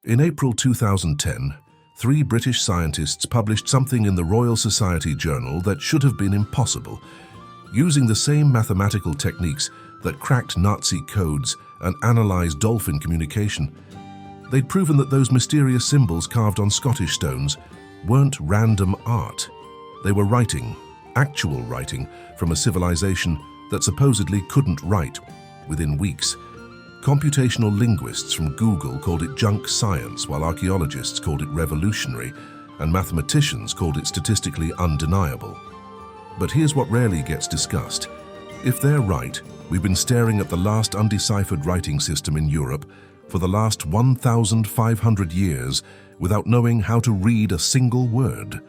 In April 2010, 3 British scientists published something in the Royal Society journal that should have been impossible. Using the same mathematical techniques that cracked Nazi codes and analyzed dolphin communication, they'd proven that those mysterious symbols carved on Scottish stones weren't random art. They were writing, actual writing, from a civilization that supposedly couldn't write within weeks. Computational linguists from Google called it junk science, while archaeologists called it revolutionary, and mathematicians called it statistically undeniable. But here's what rarely gets discussed. If they're right, we've been staring at the last undeciphered writing system in Europe for the last 1,500 years without knowing how to read a single word.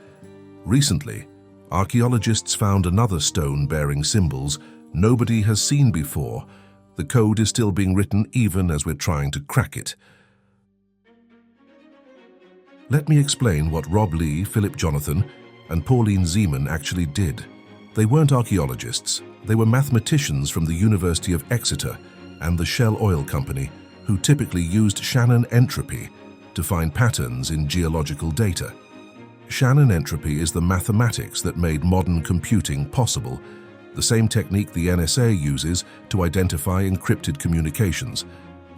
Recently, archaeologists found another stone bearing symbols nobody has seen before. The code is still being written even as we're trying to crack it. Let me explain what Rob Lee, Philip Jonathan, and Pauline Zeeman actually did. They weren't archaeologists. They were mathematicians from the University of Exeter and the Shell Oil Company, who typically used Shannon entropy to find patterns in geological data. Shannon entropy is the mathematics that made modern computing possible, the same technique the NSA uses to identify encrypted communications,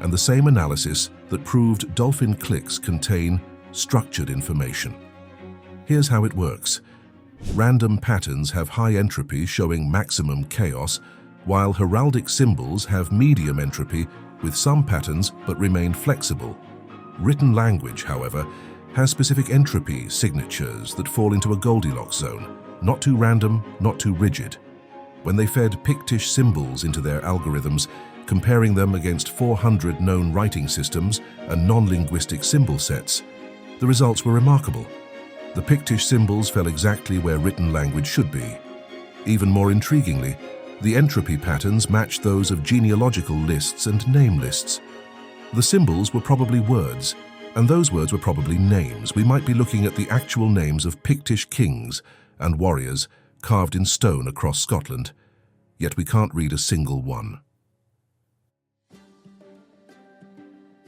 and the same analysis that proved dolphin clicks contain structured information. Here's how it works. Random patterns have high entropy showing maximum chaos, while heraldic symbols have medium entropy with some patterns but remain flexible. Written language, however, has specific entropy signatures that fall into a Goldilocks zone, not too random, not too rigid. When they fed Pictish symbols into their algorithms, comparing them against 400 known writing systems and non-linguistic symbol sets, the results were remarkable. The Pictish symbols fell exactly where written language should be. Even more intriguingly, the entropy patterns matched those of genealogical lists and name lists. The symbols were probably words, and those words were probably names. We might be looking at the actual names of Pictish kings and warriors carved in stone across Scotland, yet we can't read a single one.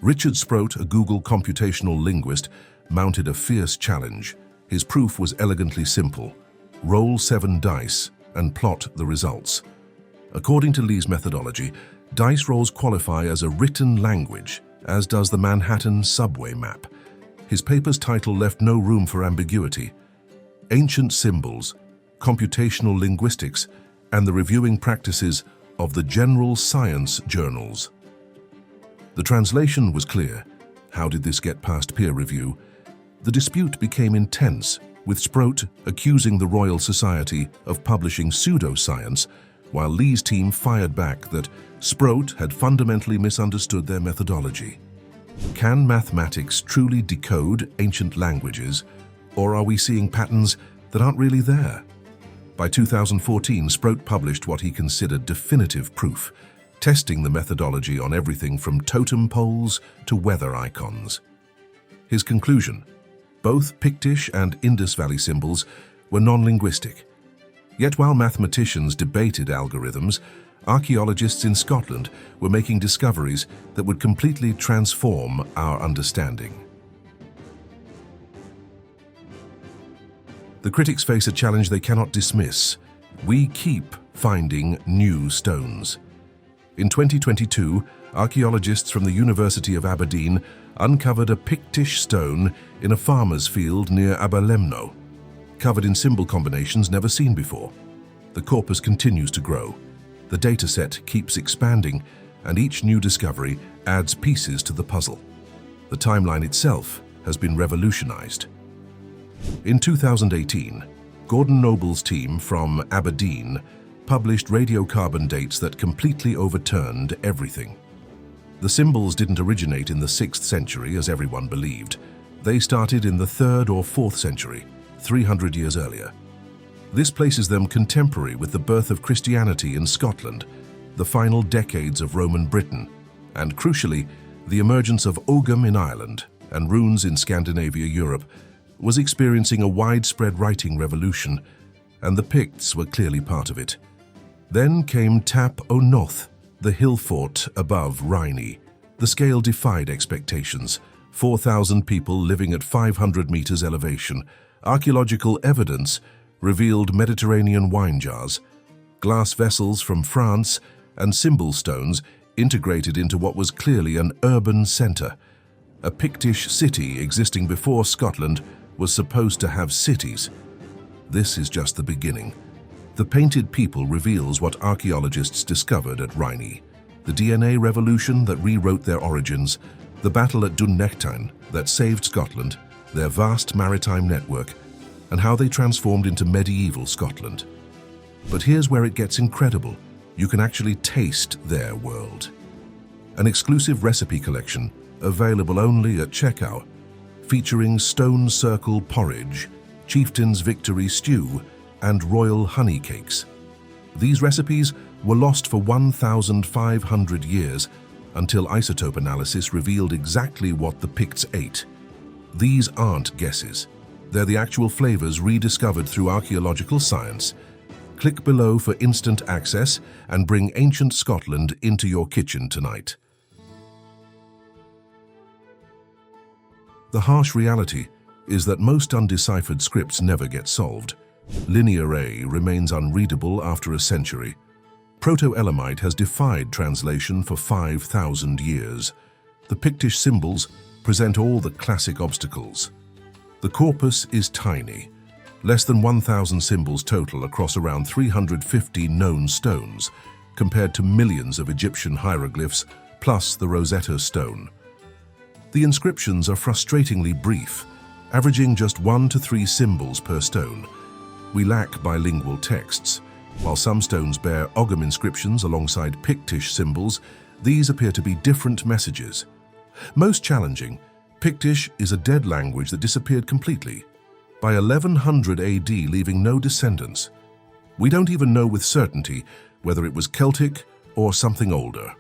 Richard Sproat, a Google computational linguist, mounted a fierce challenge. His proof was elegantly simple. Roll 7 dice and plot the results. According to Lee's methodology, dice rolls qualify as a written language, as does the Manhattan subway map. His paper's title left no room for ambiguity. Ancient Symbols, Computational Linguistics, and the Reviewing Practices of the General Science Journals. The translation was clear. How did this get past peer review? The dispute became intense, with Sproat accusing the Royal Society of publishing pseudoscience, while Lee's team fired back that Sproat had fundamentally misunderstood their methodology. Can mathematics truly decode ancient languages, or are we seeing patterns that aren't really there? By 2014, Sproat published what he considered definitive proof, testing the methodology on everything from totem poles to weather icons. His conclusion: both Pictish and Indus Valley symbols were non-linguistic. Yet while mathematicians debated algorithms, archaeologists in Scotland were making discoveries that would completely transform our understanding. The critics face a challenge they cannot dismiss. We keep finding new stones. In 2022, archaeologists from the University of Aberdeen uncovered a Pictish stone in a farmer's field near Aberlemno, covered in symbol combinations never seen before. The corpus continues to grow. The dataset keeps expanding, and each new discovery adds pieces to the puzzle. The timeline itself has been revolutionized. In 2018, Gordon Noble's team from Aberdeen published radiocarbon dates that completely overturned everything. The symbols didn't originate in the 6th century, as everyone believed. They started in the 3rd or 4th century, 300 years earlier. This places them contemporary with the birth of Christianity in Scotland, the final decades of Roman Britain, and crucially, the emergence of Ogham in Ireland and runes in Scandinavia, Europe, was experiencing a widespread writing revolution, and the Picts were clearly part of it. Then came Tap o' Noth, the hill fort above Rhynie. The scale defied expectations. 4,000 people living at 500 meters elevation. Archaeological evidence revealed Mediterranean wine jars, glass vessels from France, and symbol stones integrated into what was clearly an urban center. A Pictish city existing before Scotland was supposed to have cities. This is just the beginning. The painted people reveals what archaeologists discovered at Rhynie, the DNA revolution that rewrote their origins, the battle at Dunnechtine that saved Scotland, their vast maritime network, and how they transformed into medieval Scotland. But here's where it gets incredible. You can actually taste their world. An exclusive recipe collection, available only at checkout, featuring stone circle porridge, chieftain's victory stew, and royal honey cakes. These recipes were lost for 1,500 years until isotope analysis revealed exactly what the Picts ate. These aren't guesses. They're the actual flavors rediscovered through archaeological science. Click below for instant access and bring ancient Scotland into your kitchen tonight. The harsh reality is that most undeciphered scripts never get solved. Linear A remains unreadable after a century. Proto-Elamite has defied translation for 5,000 years. The Pictish symbols present all the classic obstacles. The corpus is tiny, less than 1,000 symbols total across around 350 known stones, compared to millions of Egyptian hieroglyphs plus the Rosetta Stone. The inscriptions are frustratingly brief, averaging just 1 to 3 symbols per stone. We lack bilingual texts. While some stones bear Ogham inscriptions alongside Pictish symbols, these appear to be different messages. Most challenging, Pictish is a dead language that disappeared completely, by 1100 AD leaving no descendants. We don't even know with certainty whether it was Celtic or something older.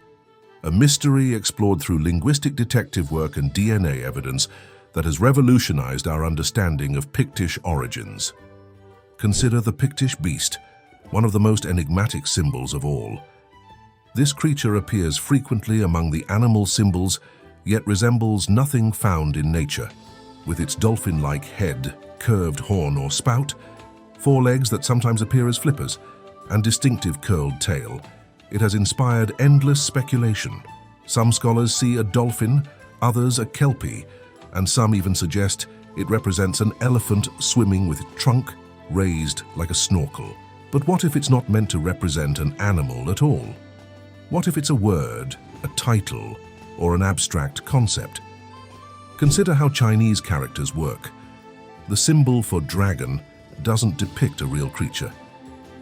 A mystery explored through linguistic detective work and DNA evidence that has revolutionized our understanding of Pictish origins. Consider the Pictish beast, one of the most enigmatic symbols of all. This creature appears frequently among the animal symbols, yet resembles nothing found in nature. With its dolphin-like head, curved horn or spout, forelegs that sometimes appear as flippers, and distinctive curled tail, it has inspired endless speculation. Some scholars see a dolphin, others a kelpie, and some even suggest it represents an elephant swimming with its trunk raised like a snorkel. But what if it's not meant to represent an animal at all? What if it's a word, a title, or an abstract concept? Consider how Chinese characters work. The symbol for dragon doesn't depict a real creature,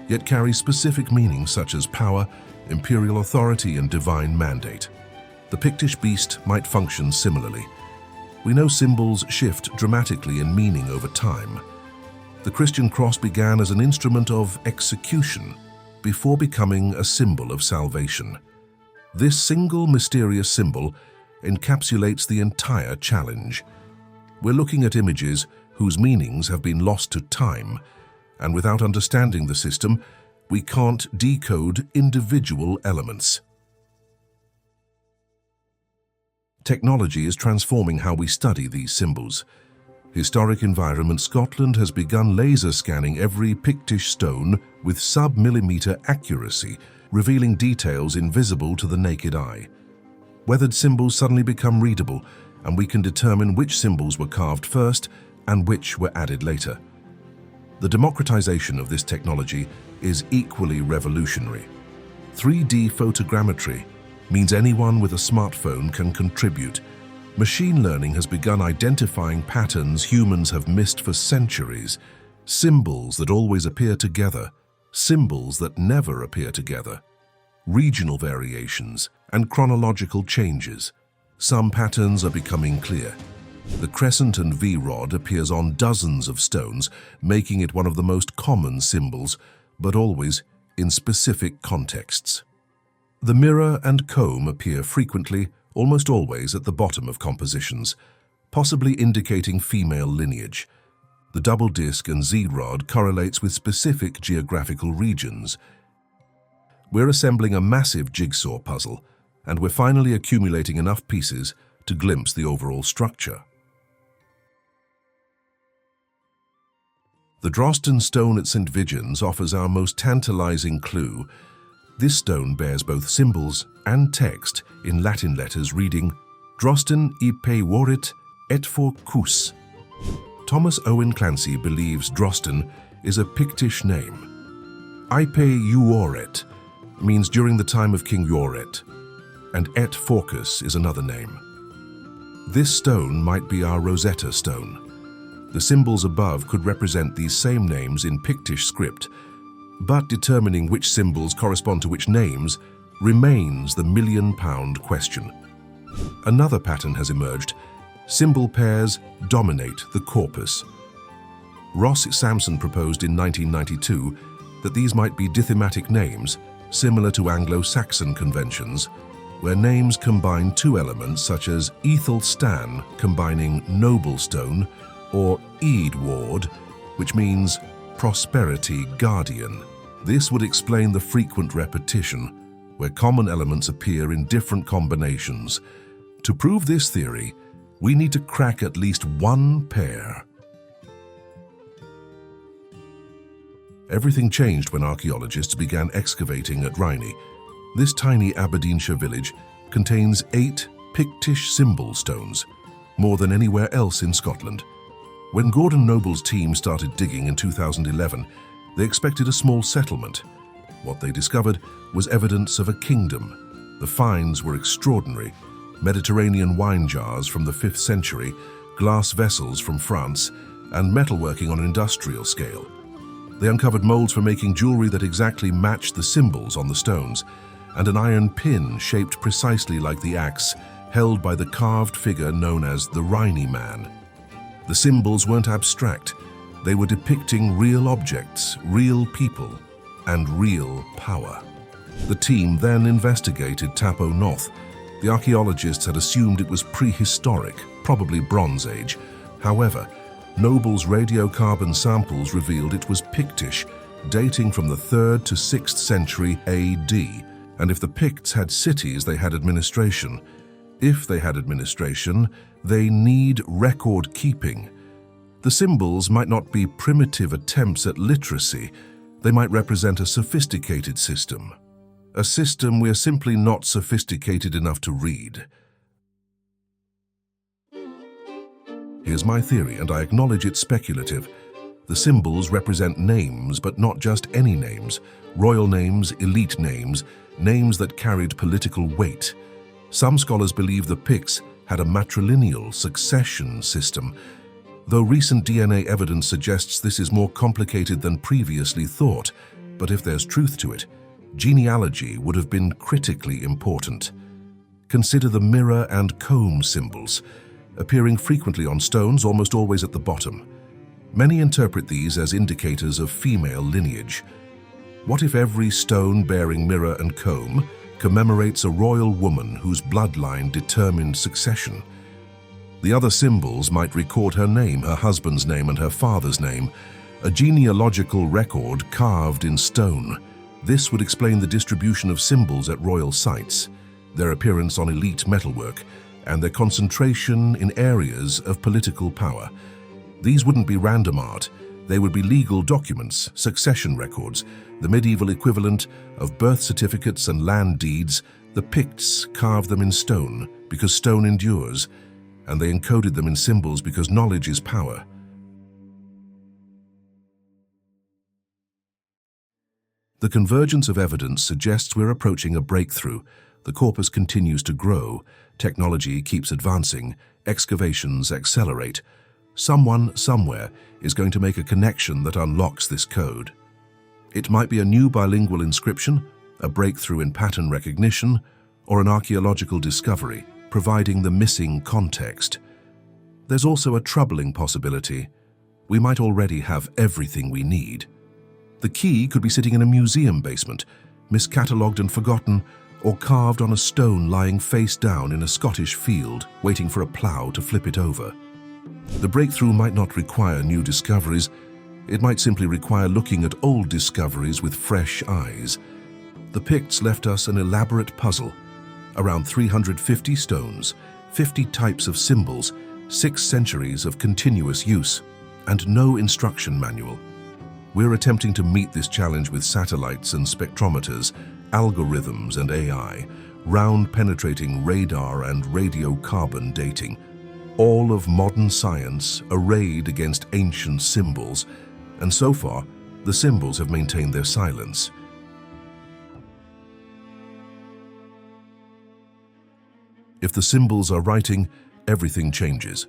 yet carries specific meanings such as power, imperial authority, and divine mandate. The Pictish beast might function similarly. We know symbols shift dramatically in meaning over time. The Christian cross began as an instrument of execution before becoming a symbol of salvation. This single mysterious symbol encapsulates the entire challenge. We're looking at images whose meanings have been lost to time, and without understanding the system, we can't decode individual elements. Technology is transforming how we study these symbols. Historic environment Scotland has begun laser scanning every Pictish stone with sub-millimeter accuracy, revealing details invisible to the naked eye. Weathered symbols suddenly become readable, and we can determine which symbols were carved first and which were added later. The democratization of this technology is equally revolutionary. 3D photogrammetry means anyone with a smartphone can contribute. Machine learning has begun identifying patterns humans have missed for centuries. Symbols that always appear together, symbols that never appear together. Regional variations and chronological changes. Some patterns are becoming clear. The crescent and V-rod appears on dozens of stones, making it one of the most common symbols, but always in specific contexts. The mirror and comb appear frequently, almost always at the bottom of compositions, possibly indicating female lineage. The double disc and Z-rod correlates with specific geographical regions. We're assembling a massive jigsaw puzzle, and we're finally accumulating enough pieces to glimpse the overall structure. The Drosten stone at St. Vigen's offers our most tantalizing clue. This stone bears both symbols and text in Latin letters reading Drosten ipe vorit et for cus. Thomas Owen Clancy believes Drosten is a Pictish name. Ipe Uoret means during the time of King Uoret, and et forcus is another name. This stone might be our Rosetta Stone. The symbols above could represent these same names in Pictish script, but determining which symbols correspond to which names remains the million-pound question. Another pattern has emerged. Symbol pairs dominate the corpus. Ross Sampson proposed in 1992 that these might be dithematic names, similar to Anglo-Saxon conventions, where names combine two elements such as Ethel Stan, combining noble stone, or Eadward, which means prosperity guardian. This would explain the frequent repetition, where common elements appear in different combinations. To prove this theory, we need to crack at least one pair. Everything changed when archaeologists began excavating at Rhynie. This tiny Aberdeenshire village contains 8 Pictish symbol stones, more than anywhere else in Scotland. When Gordon Noble's team started digging in 2011, they expected a small settlement. What they discovered was evidence of a kingdom. The finds were extraordinary. Mediterranean wine jars from the 5th century, glass vessels from France, and metalworking on an industrial scale. They uncovered molds for making jewelry that exactly matched the symbols on the stones, and an iron pin shaped precisely like the axe held by the carved figure known as the Rhynie man. The symbols weren't abstract. They were depicting real objects, real people, and real power. The team then investigated Tapo North. The archaeologists had assumed it was prehistoric, probably Bronze Age. However, Noble's radiocarbon samples revealed it was Pictish, dating from the 3rd to 6th century AD. And if the Picts had cities, they had administration. If they had administration, they need record keeping. The symbols might not be primitive attempts at literacy. They might represent a sophisticated system. A system we're simply not sophisticated enough to read. Here's my theory, and I acknowledge it's speculative. The symbols represent names, but not just any names. Royal names, elite names, names that carried political weight. Some scholars believe the Picts had a matrilineal succession system, though recent DNA evidence suggests this is more complicated than previously thought. But if there's truth to it, genealogy would have been critically important. Consider the mirror and comb symbols, appearing frequently on stones, almost always at the bottom. Many interpret these as indicators of female lineage. What if every stone bearing mirror and comb commemorates a royal woman whose bloodline determined succession? The other symbols might record her name, her husband's name, and her father's name, a genealogical record carved in stone. This would explain the distribution of symbols at royal sites, their appearance on elite metalwork, and their concentration in areas of political power. These wouldn't be random art. They would be legal documents, succession records, the medieval equivalent of birth certificates and land deeds. The Picts carved them in stone because stone endures, and they encoded them in symbols because knowledge is power. The convergence of evidence suggests we're approaching a breakthrough. The corpus continues to grow, technology keeps advancing, excavations accelerate. Someone, somewhere, is going to make a connection that unlocks this code. It might be a new bilingual inscription, a breakthrough in pattern recognition, or an archaeological discovery, providing the missing context. There's also a troubling possibility. We might already have everything we need. The key could be sitting in a museum basement, miscatalogued and forgotten, or carved on a stone lying face down in a Scottish field, waiting for a plough to flip it over. The breakthrough might not require new discoveries. It might simply require looking at old discoveries with fresh eyes. The Picts left us an elaborate puzzle. Around 350 stones, 50 types of symbols, 6 centuries of continuous use, and no instruction manual. We're attempting to meet this challenge with satellites and spectrometers, algorithms and AI, round-penetrating radar and radiocarbon dating, all of modern science arrayed against ancient symbols, and so far, the symbols have maintained their silence. If the symbols are writing, everything changes.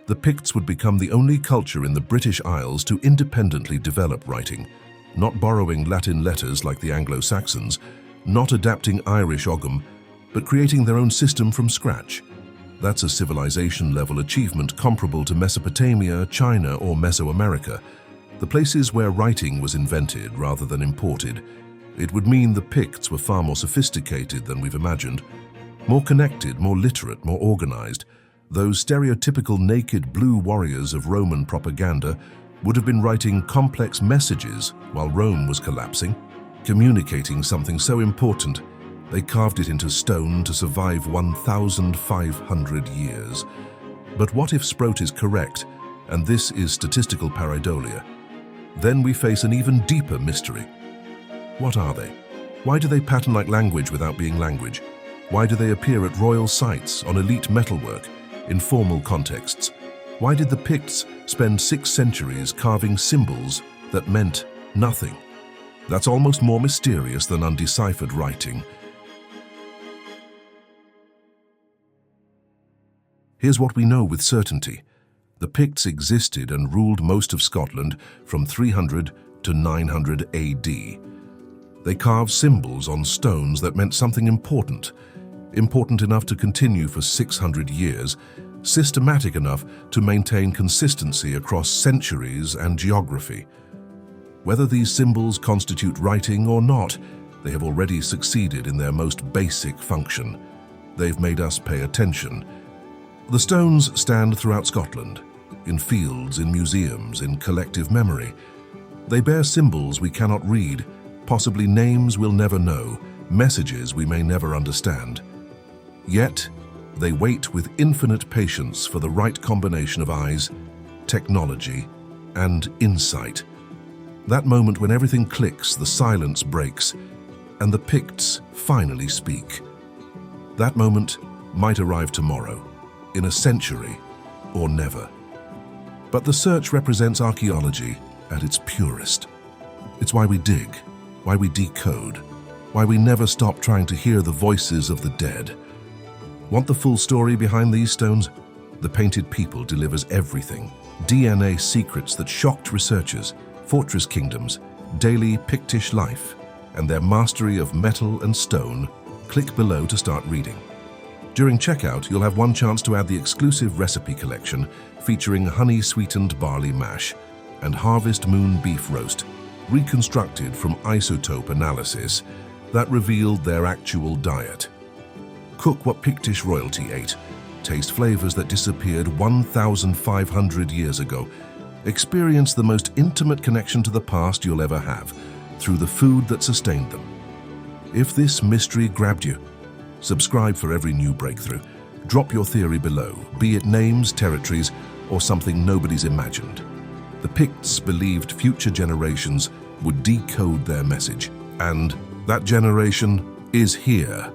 The Picts would become the only culture in the British Isles to independently develop writing, not borrowing Latin letters like the Anglo-Saxons, not adapting Irish Ogham, but creating their own system from scratch. That's a civilization-level achievement comparable to Mesopotamia, China, or Mesoamerica, the places where writing was invented rather than imported. It would mean the Picts were far more sophisticated than we've imagined, more connected, more literate, more organized. Those stereotypical naked blue warriors of Roman propaganda would have been writing complex messages while Rome was collapsing, communicating something so important they carved it into stone to survive 1,500 years. But what if Sprout is correct, and this is statistical pareidolia? Then we face an even deeper mystery. What are they? Why do they pattern like language without being language? Why do they appear at royal sites, on elite metalwork, in formal contexts? Why did the Picts spend 6 centuries carving symbols that meant nothing? That's almost more mysterious than undeciphered writing. Here's what we know with certainty. The Picts existed and ruled most of Scotland from 300 to 900 AD. They carved symbols on stones that meant something important enough to continue for 600 years, systematic enough to maintain consistency across centuries and geography. Whether these symbols constitute writing or not, they have already succeeded in their most basic function. They've made us pay attention. The stones stand throughout Scotland, in fields, in museums, in collective memory. They bear symbols we cannot read, possibly names we'll never know, messages we may never understand. Yet, they wait with infinite patience for the right combination of eyes, technology, and insight. That moment when everything clicks, the silence breaks, and the Picts finally speak. That moment might arrive tomorrow, in a century, or never. But the search represents archaeology at its purest. It's why we dig, why we decode, why we never stop trying to hear the voices of the dead. Want the full story behind these stones? The Painted People delivers everything. DNA secrets that shocked researchers, fortress kingdoms, daily Pictish life, and their mastery of metal and stone. Click below to start reading. During checkout, you'll have one chance to add the exclusive recipe collection featuring honey-sweetened barley mash and harvest moon beef roast, reconstructed from isotope analysis that revealed their actual diet. Cook what Pictish royalty ate, taste flavors that disappeared 1,500 years ago, experience the most intimate connection to the past you'll ever have through the food that sustained them. If this mystery grabbed you, subscribe for every new breakthrough. Drop your theory below, be it names, territories, or something nobody's imagined. The Picts believed future generations would decode their message, and that generation is here.